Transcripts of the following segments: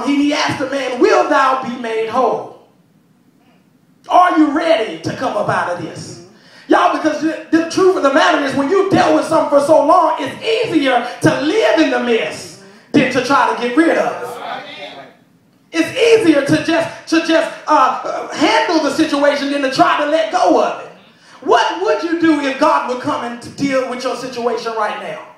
He asked the man, will thou be made whole? Are you ready to come up out of this? Y'all, because the truth of the matter is when you dealt with something for so long, it's easier to live in the mess than to try to get rid of it. It's easier to just handle the situation than to try to let go of it. What would you do if God would come and to deal with your situation right now?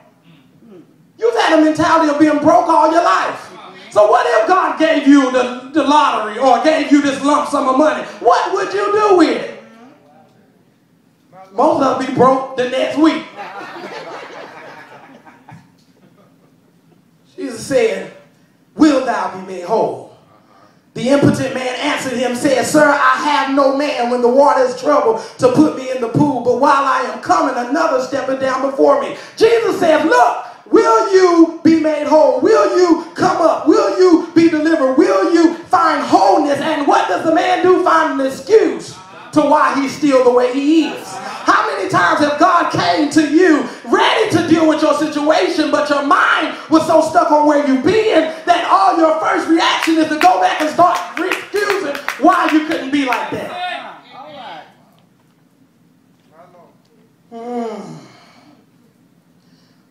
You've had a mentality of being broke all your life. So what if God gave you the lottery or gave you this lump sum of money? What would you do with it? Most of us be broke the next week. Jesus said, will thou be made whole? The impotent man answered him, said, sir, I have no man when the water is troubled to put me in the pool, but while I am coming, another stepping down before me. Jesus says, look, will you be made whole? Will you come up? Will you be delivered? Will you find wholeness? And what does the man do? Find an excuse to why he's still the way he is. How many times have God came to you ready to deal with your situation, but your mind was so stuck on where you've been that all your first reaction is to go back and start excusing why you couldn't be like that?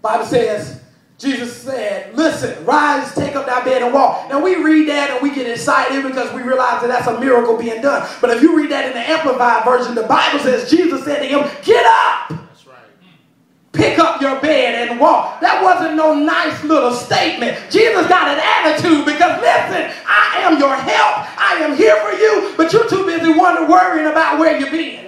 Bible says, Jesus said, listen, rise, take up thy bed and walk. Now we read that and we get excited because we realize that that's a miracle being done. But if you read that in the Amplified version, the Bible says Jesus said to him, get up. That's right. Pick up your bed and walk. That wasn't no nice little statement. Jesus got an attitude because listen, I am your help. I am here for you, but you're too busy worrying about where you've been.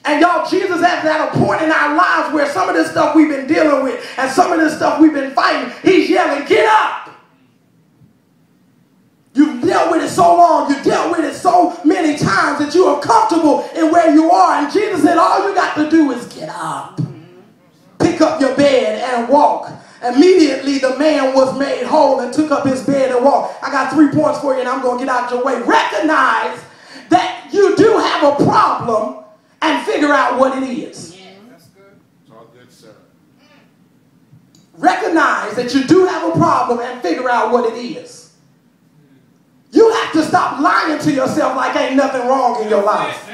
And y'all, Jesus has at a point in our lives where some of this stuff we've been dealing with and some of this stuff we've been fighting, he's yelling, get up. You've dealt with it so long, you've dealt with it so many times that you are comfortable in where you are. And Jesus said, all you got to do is get up. Pick up your bed and walk. Immediately the man was made whole and took up his bed and walked. I got 3 points for you and I'm going to get out your way. Recognize that you do have a problem and figure out what it is. That's good. It's all good, sir. Recognize that you do have a problem and figure out what it is. You have to stop lying to yourself like ain't nothing wrong in your life.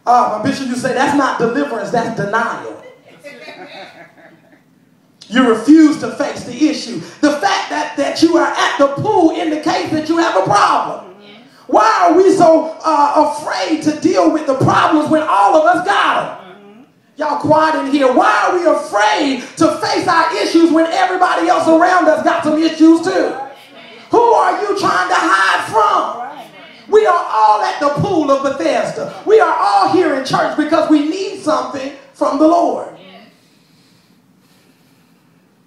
My bishop used to say that's not deliverance, that's denial. You refuse to face the issue. The fact that you are at the pool indicates that you have a problem. Why are we so afraid to deal with the problems when all of us got them? Y'all quiet in here. Why are we afraid to face our issues when everybody else around us got some issues too? Who are you trying to hide from? We are all at the pool of Bethesda. We are all here in church because we need something from the Lord.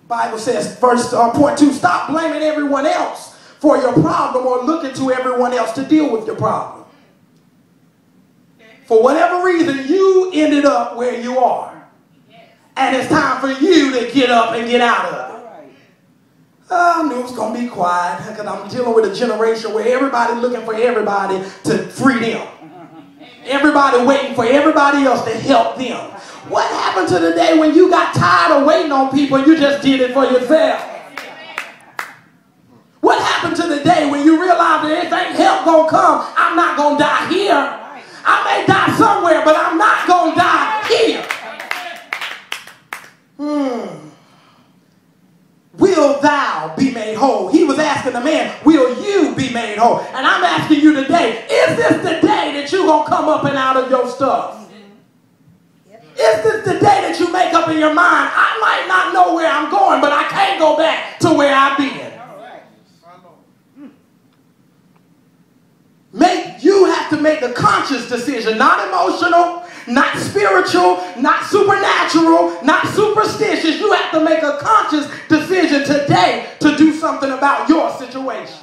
Bible says, point 2, stop blaming everyone else for your problem or looking to everyone else to deal with your problem. For whatever reason, you ended up where you are. And it's time for you to get up and get out of it. I knew it was going to be quiet because I'm dealing with a generation where everybody looking for everybody to free them. Everybody waiting for everybody else to help them. What happened to the day when you got tired of waiting on people and you just did it for yourself? What happened to the day when you realized that if ain't help gonna come, I'm not gonna die here. I may die somewhere, but I'm not gonna die here. Will thou be made whole? He was asking the man, will you be made whole? And I'm asking you today, is this the day that you're gonna come up and out of your stuff? Is this the day that you make up in your mind, I might not know where I'm going, but I can't go back to where I've been? You have to make a conscious decision, not emotional, not spiritual, not supernatural, not superstitious. You have to make a conscious decision today to do something about your situation.